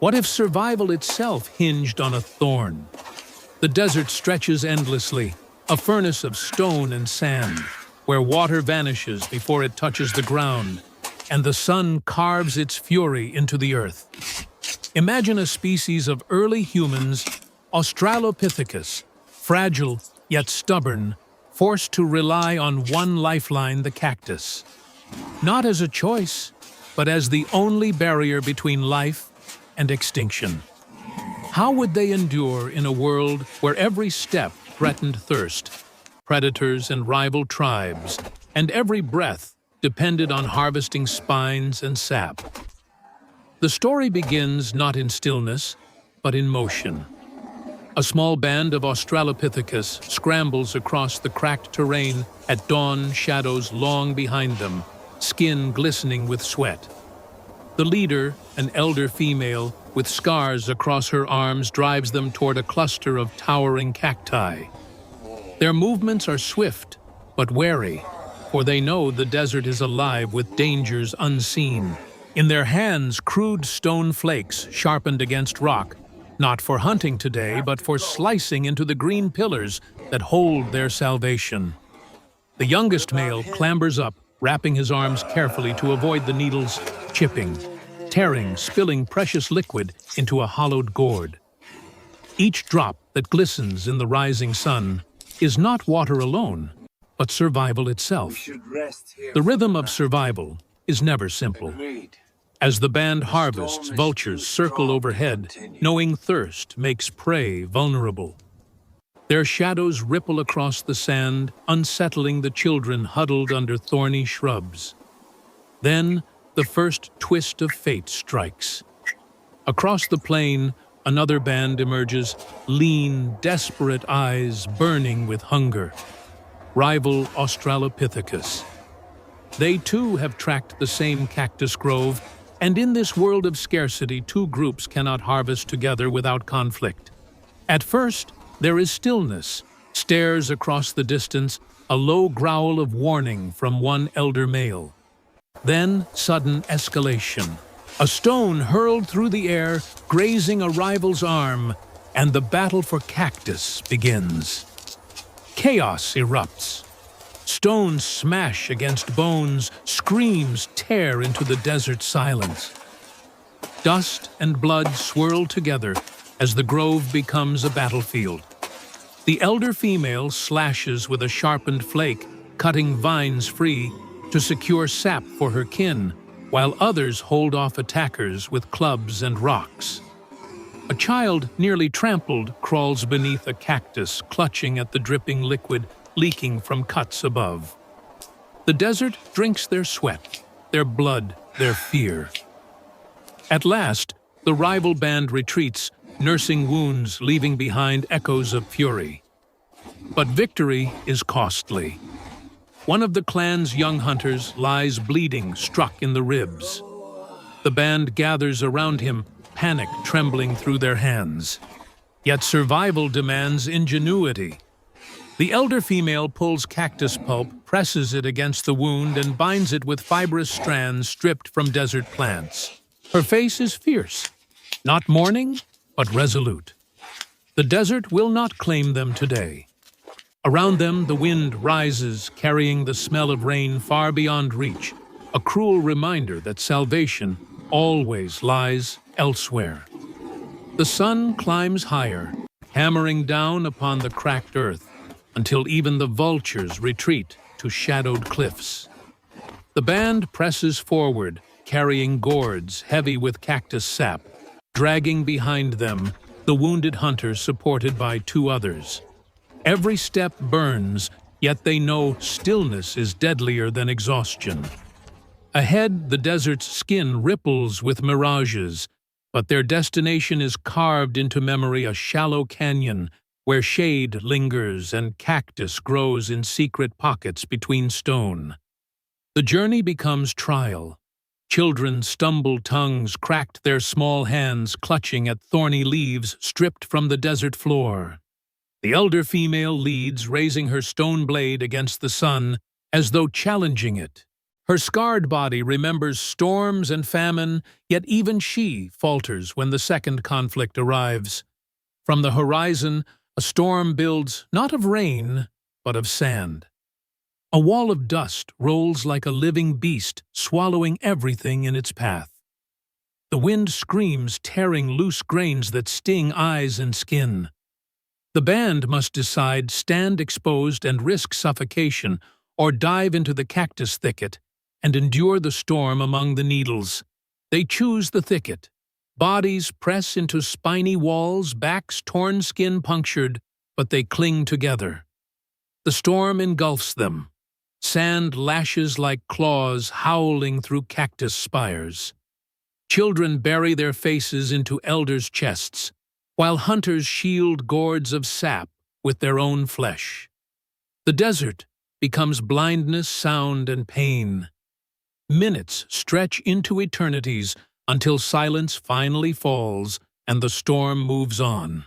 What if survival itself hinged on a thorn? The desert stretches endlessly, a furnace of stone and sand, where water vanishes before it touches the ground, and the sun carves its fury into the earth. Imagine a species of early humans, Australopithecus, fragile yet stubborn, forced to rely on one lifeline, the cactus. Not as a choice, but as the only barrier between life and extinction. How would they endure in a world where every step threatened thirst, predators and rival tribes, and every breath depended on harvesting spines and sap? The story begins not in stillness, but in motion. A small band of Australopithecus scrambles across the cracked terrain at dawn, shadows long behind them, skin glistening with sweat. The leader, an elder female with scars across her arms, drives them toward a cluster of towering cacti. Their movements are swift, but wary, for they know the desert is alive with dangers unseen. In their hands, crude stone flakes sharpened against rock, not for hunting today, but for slicing into the green pillars that hold their salvation. The youngest male clambers up, wrapping his arms carefully to avoid the needles chipping, tearing, spilling precious liquid into a hollowed gourd. Each drop that glistens in the rising sun is not water alone, but survival itself. The rhythm of survival is never simple. As the band harvests, vultures circle overhead, knowing thirst makes prey vulnerable. Their shadows ripple across the sand, unsettling the children huddled under thorny shrubs. Then, the first twist of fate strikes. Across the plain, another band emerges, lean, desperate eyes burning with hunger. Rival Australopithecus. They too have tracked the same cactus grove, and in this world of scarcity, two groups cannot harvest together without conflict. At first, there is stillness, stares across the distance, a low growl of warning from one elder male. Then, sudden escalation. A stone hurled through the air, grazing a rival's arm, and the battle for cactus begins. Chaos erupts. Stones smash against bones, screams tear into the desert silence. Dust and blood swirl together as the grove becomes a battlefield. The elder female slashes with a sharpened flake, cutting vines free to secure sap for her kin, while others hold off attackers with clubs and rocks. A child, nearly trampled, crawls beneath a cactus, clutching at the dripping liquid leaking from cuts above. The desert drinks their sweat, their blood, their fear. At last, the rival band retreats, nursing wounds, leaving behind echoes of fury. But victory is costly. One of the clan's young hunters lies bleeding, struck in the ribs. The band gathers around him, panic trembling through their hands. Yet survival demands ingenuity. The elder female pulls cactus pulp, presses it against the wound, and binds it with fibrous strands stripped from desert plants. Her face is fierce, not mourning, but resolute. The desert will not claim them today. Around them, the wind rises, carrying the smell of rain far beyond reach, a cruel reminder that salvation always lies elsewhere. The sun climbs higher, hammering down upon the cracked earth, until even the vultures retreat to shadowed cliffs. The band presses forward, carrying gourds heavy with cactus sap, dragging behind them the wounded hunter supported by two others. Every step burns, yet they know stillness is deadlier than exhaustion. Ahead, the desert's skin ripples with mirages, but their destination is carved into memory, a shallow canyon where shade lingers and cactus grows in secret pockets between stone. The journey becomes trial. Children stumble, tongues cracked, their small hands clutching at thorny leaves stripped from the desert floor. The elder female leads, raising her stone blade against the sun as though challenging it. Her scarred body remembers storms and famine, yet even she falters when the second conflict arrives. From the horizon, a storm builds not of rain, but of sand. A wall of dust rolls like a living beast, swallowing everything in its path. The wind screams, tearing loose grains that sting eyes and skin. The band must decide, stand exposed and risk suffocation, or dive into the cactus thicket and endure the storm among the needles. They choose the thicket. Bodies press into spiny walls, backs torn, skin punctured, but they cling together. The storm engulfs them. Sand lashes like claws howling through cactus spires. Children bury their faces into elders' chests, while hunters shield gourds of sap with their own flesh. The desert becomes blindness, sound, and pain. Minutes stretch into eternities until silence finally falls and the storm moves on.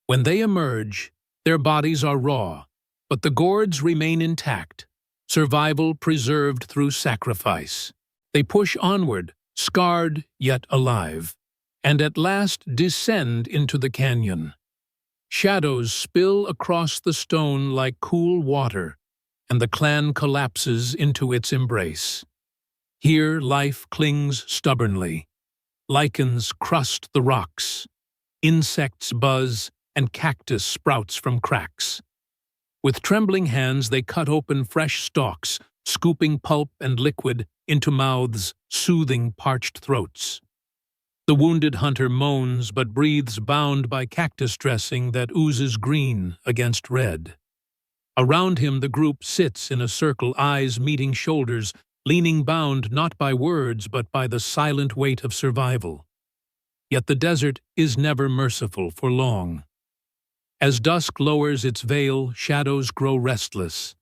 When they emerge, their bodies are raw, but the gourds remain intact, survival preserved through sacrifice. They push onward, scarred yet alive, and at last descend into the canyon. Shadows spill across the stone like cool water, and the clan collapses into its embrace. Here life clings stubbornly. Lichens crust the rocks. Insects buzz, and cactus sprouts from cracks. With trembling hands they cut open fresh stalks, scooping pulp and liquid into mouths, soothing parched throats. The wounded hunter moans but breathes, bound by cactus dressing that oozes green against red. Around him the group sits in a circle, eyes meeting shoulders, leaning, bound not by words but by the silent weight of survival. Yet the desert is never merciful for long. As dusk lowers its veil, shadows grow restless.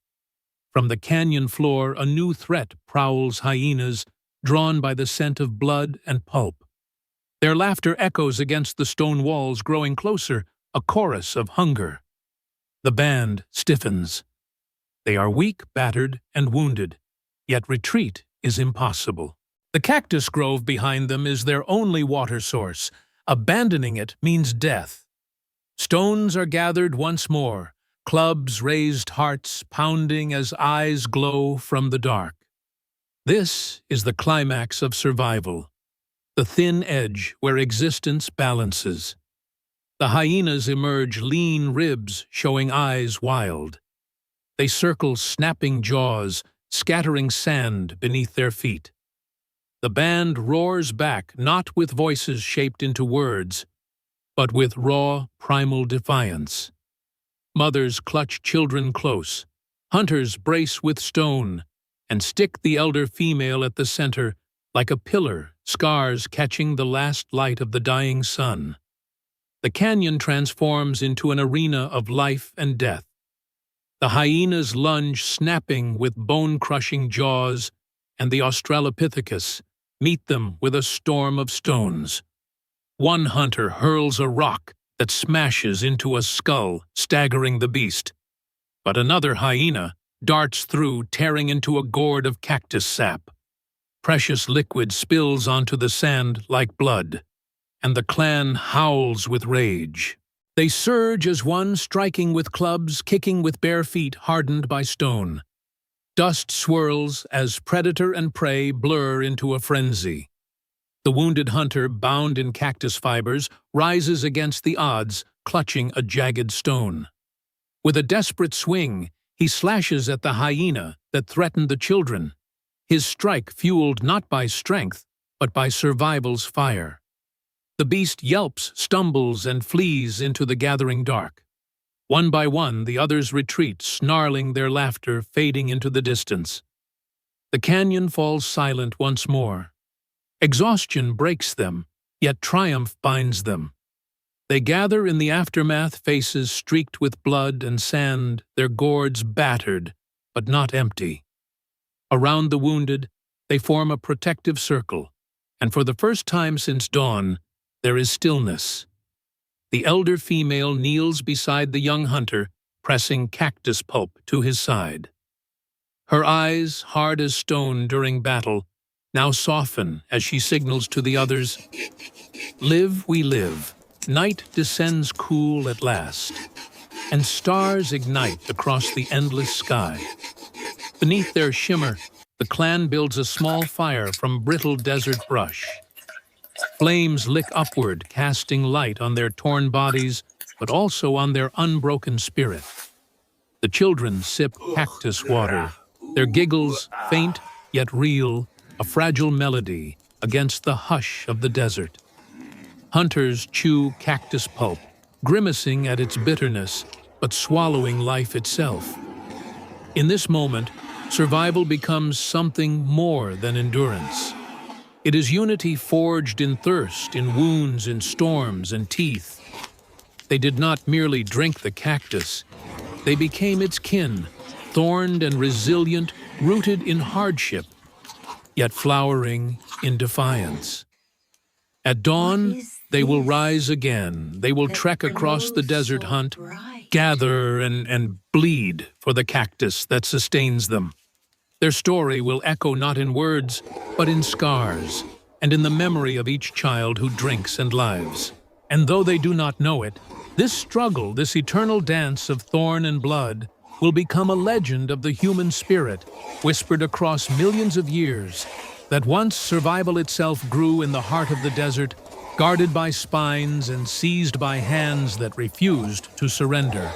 From the canyon floor a new threat prowls, hyenas, drawn by the scent of blood and pulp. Their laughter echoes against the stone walls, growing closer, a chorus of hunger. The band stiffens. They are weak, battered, and wounded, yet retreat is impossible. The cactus grove behind them is their only water source. Abandoning it means death. Stones are gathered once more, clubs raised, hearts pounding as eyes glow from the dark. This is the climax of survival, the thin edge where existence balances. The hyenas emerge, lean ribs showing eyes wild. They circle, snapping jaws, scattering sand beneath their feet. The band roars back, not with voices shaped into words, but with raw, primal defiance. Mothers clutch children close, hunters brace with stone, and stick the elder female at the center like a pillar, scars catching the last light of the dying sun. The canyon transforms into an arena of life and death. The hyenas lunge, snapping with bone-crushing jaws, and the Australopithecus meet them with a storm of stones. One hunter hurls a rock that smashes into a skull, staggering the beast. But another hyena darts through, tearing into a gourd of cactus sap. Precious liquid spills onto the sand like blood, and the clan howls with rage. They surge as one, striking with clubs, kicking with bare feet hardened by stone. Dust swirls as predator and prey blur into a frenzy. The wounded hunter, bound in cactus fibers, rises against the odds, clutching a jagged stone. With a desperate swing, he slashes at the hyena that threatened the children, his strike fueled not by strength, but by survival's fire. The beast yelps, stumbles, and flees into the gathering dark. One by one, the others retreat, snarling, their laughter fading into the distance. The canyon falls silent once more. Exhaustion breaks them, yet triumph binds them. They gather in the aftermath, faces streaked with blood and sand, their gourds battered, but not empty. Around the wounded, they form a protective circle, and for the first time since dawn, there is stillness. The elder female kneels beside the young hunter, pressing cactus pulp to his side. Her eyes, hard as stone during battle, now soften as she signals to the others, "Live, we live." Night descends cool at last, and stars ignite across the endless sky. Beneath their shimmer, the clan builds a small fire from brittle desert brush. Flames lick upward, casting light on their torn bodies, but also on their unbroken spirit. The children sip cactus water, their giggles faint yet real, a fragile melody against the hush of the desert. Hunters chew cactus pulp, grimacing at its bitterness, but swallowing life itself. In this moment, survival becomes something more than endurance. It is unity forged in thirst, in wounds, in storms, and teeth. They did not merely drink the cactus. They became its kin, thorned and resilient, rooted in hardship, yet flowering in defiance. At dawn, they will rise again. They will trek across the desert hunt, gather and bleed for the cactus that sustains them. Their story will echo not in words, but in scars, and in the memory of each child who drinks and lives. And though they do not know it, this struggle, this eternal dance of thorn and blood, will become a legend of the human spirit, whispered across millions of years, that once survival itself grew in the heart of the desert, guarded by spines and seized by hands that refused to surrender.